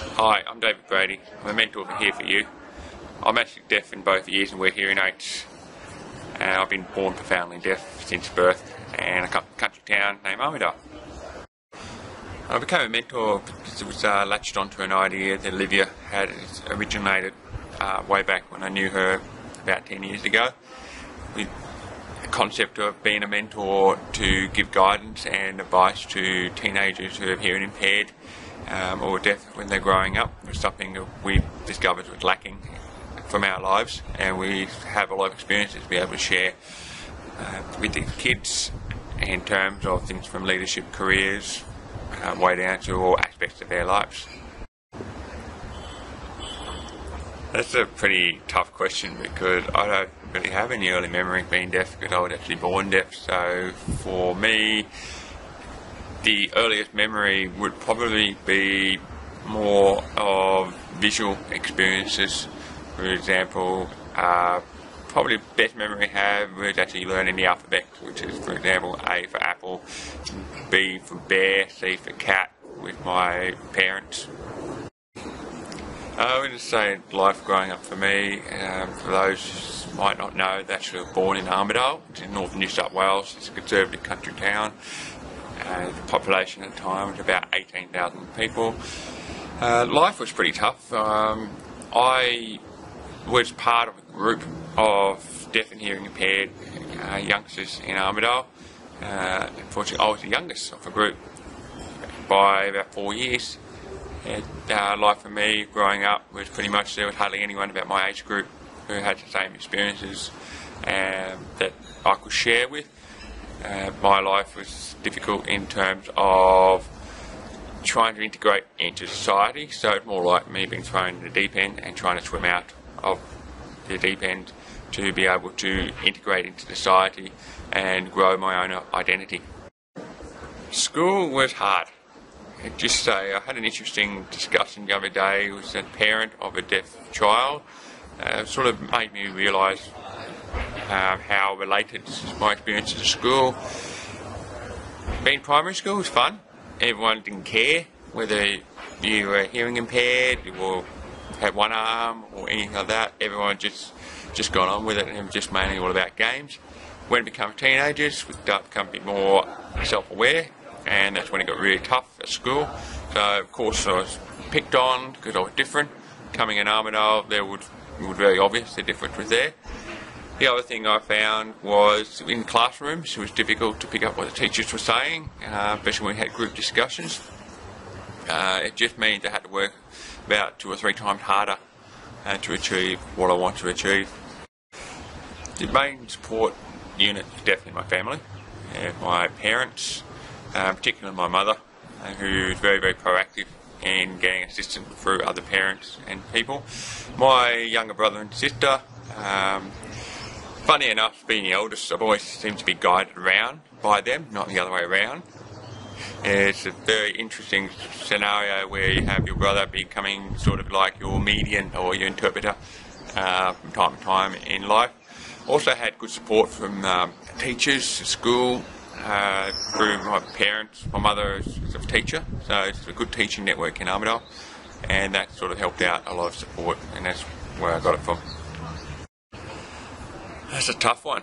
Hi, I'm David Brady. I'm a mentor here for you. I'm actually deaf in both ears and wear hearing aids. I've been born profoundly deaf since birth in a country town named Armidale. I became a mentor because it was latched onto an idea that Olivia had originated way back when I knew her about 10 years ago. With the concept of being a mentor to give guidance and advice to teenagers who are hearing impaired or deaf when they're growing up was something that we discovered was lacking from our lives, and we have a lot of experiences to be able to share with the kids in terms of things from leadership, careers, way down to all aspects of their lives. That's a pretty tough question because I don't really have any early memory of being deaf because I was actually born deaf. So for me, the earliest memory would probably be more of visual experiences. For example, probably the best memory I have was actually learning the alphabet, which is, for example, A for apple, B for bear, C for cat, with my parents. I would say life growing up for me, for those who might not know, they actually were born in Armidale, which is in northern New South Wales. It's a conservative country town. The population at the time was about 18,000 people. Life was pretty tough. I was part of a group of deaf and hearing impaired youngsters in Armidale. Unfortunately, I was the youngest of a group by about 4 years. Life for me growing up was pretty much there was hardly anyone about my age group who had the same experiences that I could share with. My life was difficult in terms of trying to integrate into society, so it's more like me being thrown in the deep end and trying to swim out of the deep end to be able to integrate into society and grow my own identity. School was hard. Just say I had an interesting discussion the other day with a parent of a deaf child. It sort of made me realise how related my experiences at school. Being primary school was fun. Everyone didn't care whether you were hearing impaired or had one arm or anything like that. Everyone just got on with it, and it was just mainly all about games. When we became teenagers, we started to become a bit more self-aware, and that's when it got really tough at school. So of course I was picked on because I was different. Coming in Armidale, it was very obvious the difference was there. The other thing I found was in classrooms, it was difficult to pick up what the teachers were saying, especially when we had group discussions. It just means I had to work about 2 or 3 times harder to achieve what I want to achieve. The main support unit is definitely my family, my parents, particularly my mother, who's very, very proactive in getting assistance through other parents and people. My younger brother and sister, funny enough, being the eldest, I've always seemed to be guided around by them, not the other way around. It's a very interesting scenario where you have your brother becoming sort of like your median or your interpreter from time to time in life. Also had good support from teachers at school, through my parents. My mother is a teacher, so it's a good teaching network in Armidale, and that sort of helped out a lot of support, and that's where I got it from. That's a tough one.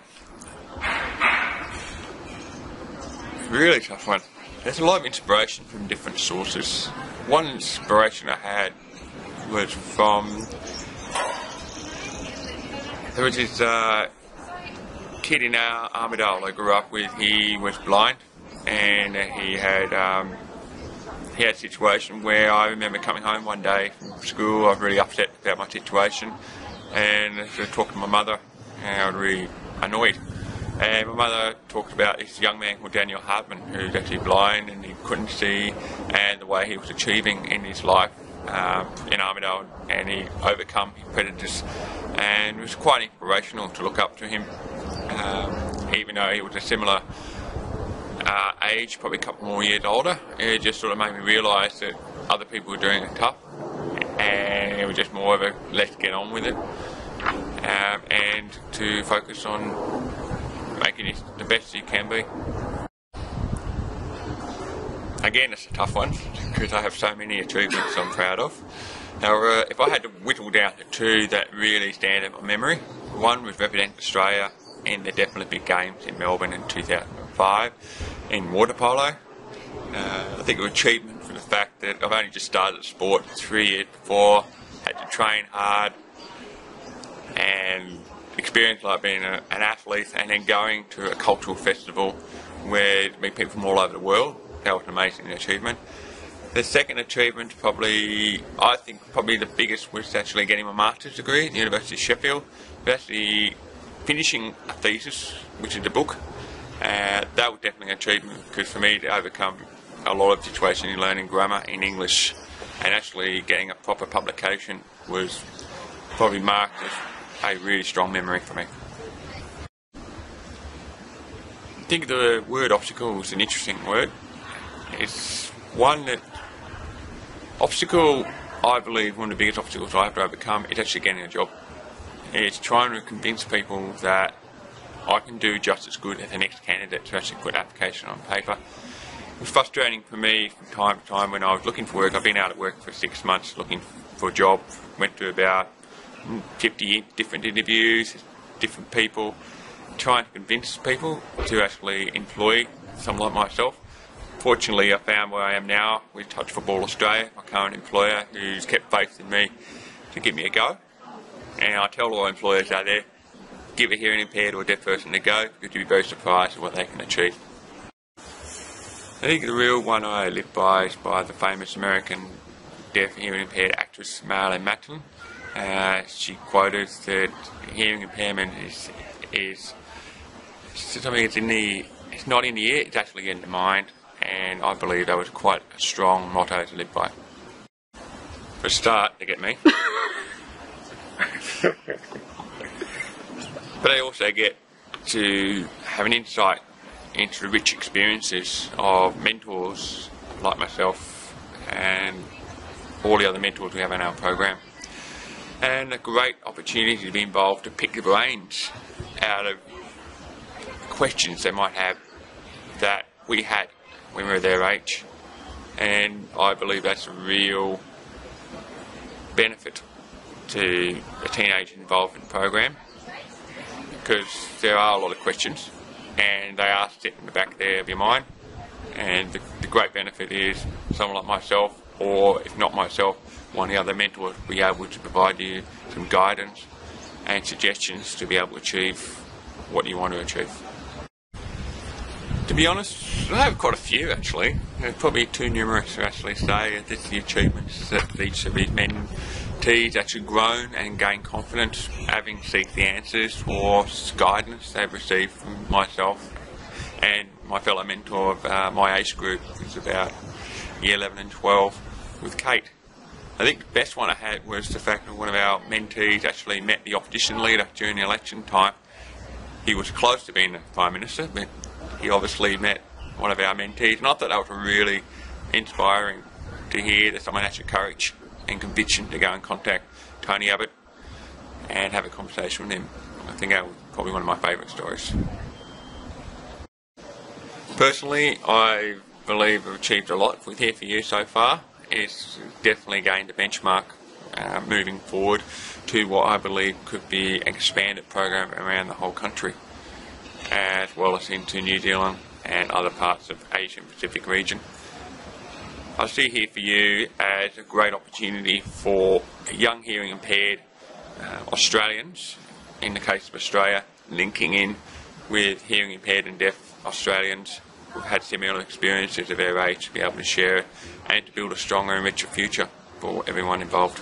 Really tough one. There's a lot of inspiration from different sources. One inspiration I had was from, there was this kid in our Armidale I grew up with. He was blind, and he had a situation where I remember coming home one day from school. I was really upset about my situation, and I talked to my mother, and I was really annoyed. And my mother talked about this young man called Daniel Hartman, who's actually blind and he couldn't see, and the way he was achieving in his life in Armidale, and he overcome his prejudice, and it was quite inspirational to look up to him, even though he was a similar age, probably a couple more years older. It just sort of made me realise that other people were doing it tough, and it was just more of a let's get on with it, and to focus on making it the best you can be. Again, it's a tough one because I have so many achievements I'm proud of. Now, if I had to whittle down to two that really stand in my memory, one was representing Australia in the Deaf Olympic Games in Melbourne in 2005 in water polo. I think it was an achievement for the fact that I've only just started the sport 3 years before, had to train hard and experience like being an athlete, and then going to a cultural festival where there meet people from all over the world. That was an amazing achievement. The second achievement, I think the biggest, was actually getting my master's degree at the University of Sheffield. But actually finishing a thesis, which is the book. That was definitely an achievement, because for me to overcome a lot of situations in learning grammar in English and actually getting a proper publication was probably marked as a really strong memory for me. I think the word obstacle is an interesting word. It's one that I believe one of the biggest obstacles I have to overcome is actually getting a job. It's trying to convince people that I can do just as good as the next candidate to actually put an application on paper. It was frustrating for me from time to time when I was looking for work. I've been out of work for 6 months looking for a job, went to about 50 different interviews, different people, trying to convince people to actually employ someone like myself. Fortunately, I found where I am now with Touch Football Australia, my current employer, who's kept faith in me to give me a go. And I tell all employers out there, give a hearing impaired or a deaf person a go, because you'll be very surprised at what they can achieve. I think the real one I live by is by the famous American deaf hearing impaired actress Marilyn Manson. She quoted that hearing impairment is something it's not in the ear, it's actually in the mind, and I believe that was quite a strong motto to live by. For a start, to get me. But I also get to have an insight into the rich experiences of mentors like myself and all the other mentors we have in our program. And a great opportunity to be involved to pick the brains out of questions they might have that we had when we were their age. And I believe that's a real benefit to a teenager involved in the program, because there are a lot of questions and they are sitting in the back there of your mind, and the great benefit is someone like myself, or if not myself, one of the other mentors will be able to provide you some guidance and suggestions to be able to achieve what you want to achieve. To be honest, I have quite a few actually. They're probably too numerous to actually say the achievements that each of these mentees actually grown and gained confidence, having seek the answers or guidance they've received from myself and my fellow mentor of my age group, which is about year 11 and 12, with Kate. I think the best one I had was the fact that one of our mentees actually met the opposition leader during the election time. He was close to being the Prime Minister, but he obviously met one of our mentees, and I thought that was really inspiring to hear that someone has the courage and conviction to go and contact Tony Abbott and have a conversation with him. I think that was probably one of my favourite stories. Personally, I believe I've achieved a lot with Here For You so far. It's definitely gained a benchmark moving forward to what I believe could be an expanded program around the whole country, as well as into New Zealand and other parts of Asia Pacific region. I see Here For You as a great opportunity for young hearing impaired Australians, in the case of Australia, linking in with hearing impaired and deaf Australians who've had similar experiences of their age, to be able to share it and to build a stronger and richer future for everyone involved.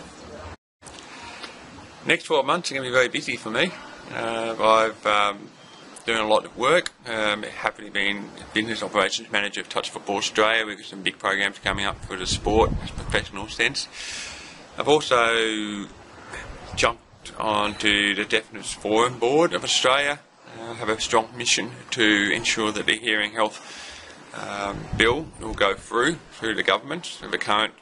Next 12 months are going to be very busy for me. I've doing a lot of work. Happily been business operations manager of Touch Football Australia. We've got some big programs coming up for the sport as a professional sense. I've also jumped onto the Deafness Forum Board of Australia. I have a strong mission to ensure that the hearing health bill will go through the government, the current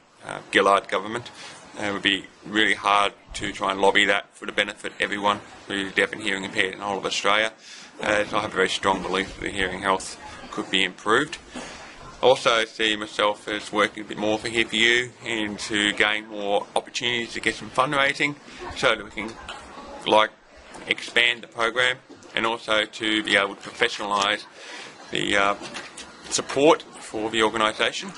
Gillard government. It would be really hard to try and lobby that for the benefit of everyone who's deaf and hearing impaired in the whole of Australia. I have a very strong belief that the hearing health could be improved. Also see myself as working a bit more for Here For You and to gain more opportunities to get some fundraising so that we can expand the program, and also to be able to professionalise the support for the organisation.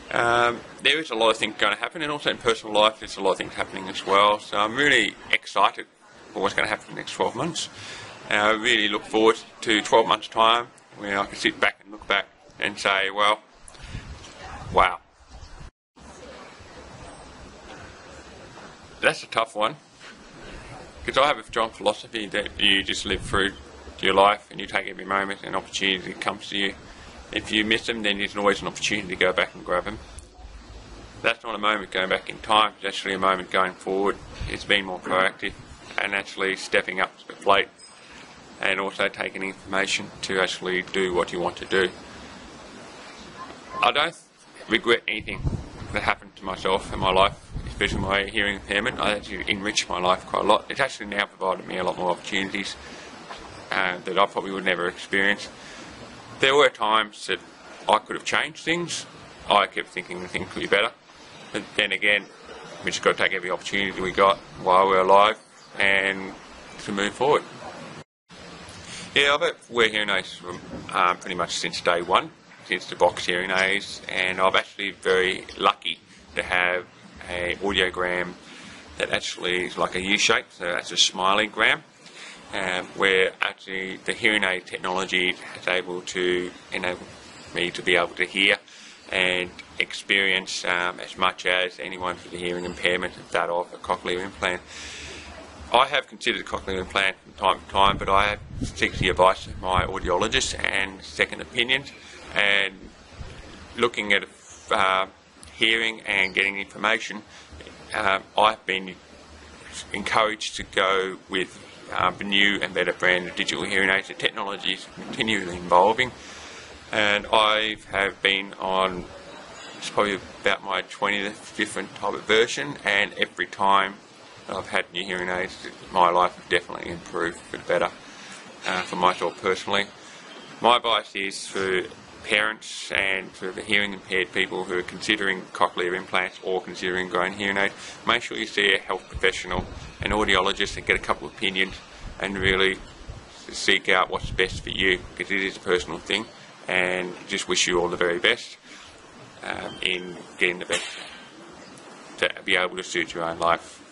There is a lot of things going to happen, and also in personal life there's a lot of things happening as well, so I'm really excited for what's going to happen in the next 12 months. I really look forward to 12 months time where I can sit back and look back and say, well, wow. That's a tough one, because I have a strong philosophy that you just live through your life and you take every moment and opportunity that comes to you. If you miss them, then there's always an opportunity to go back and grab them. That's not a moment going back in time, it's actually a moment going forward. It's being more proactive and actually stepping up to the plate, and also taking information to actually do what you want to do. I don't regret anything that happened to myself in my life, especially my hearing impairment. I actually enriched my life quite a lot. It's actually now provided me a lot more opportunities that I probably would never experience. There were times that I could have changed things. I kept thinking things could be better. But then again, we just got to take every opportunity we got while we're alive and to move forward. Yeah, I've had wear hearing aids from pretty much since day one, since the box hearing aids, and I'm actually very lucky to have an audiogram that actually is like a U-shape, so that's a smiley gram, where actually the hearing aid technology is able to enable me to be able to hear and experience as much as anyone with a hearing impairment that of a cochlear implant. I have considered a cochlear implant from time to time, but I have seeked the advice of my audiologist and second opinions, and looking at hearing and getting information, I've been encouraged to go with the new and better brand of digital hearing aids. The technology is continually evolving, and I have been on, it's probably about my 20th different type of version, and every time I've had new hearing aids, my life has definitely improved for the better, for myself personally. My advice is for parents and for the hearing impaired people who are considering cochlear implants or considering growing hearing aids, make sure you see a health professional, an audiologist, and get a couple of opinions and really seek out what's best for you, because it is a personal thing, and just wish you all the very best in getting the best to be able to suit your own life.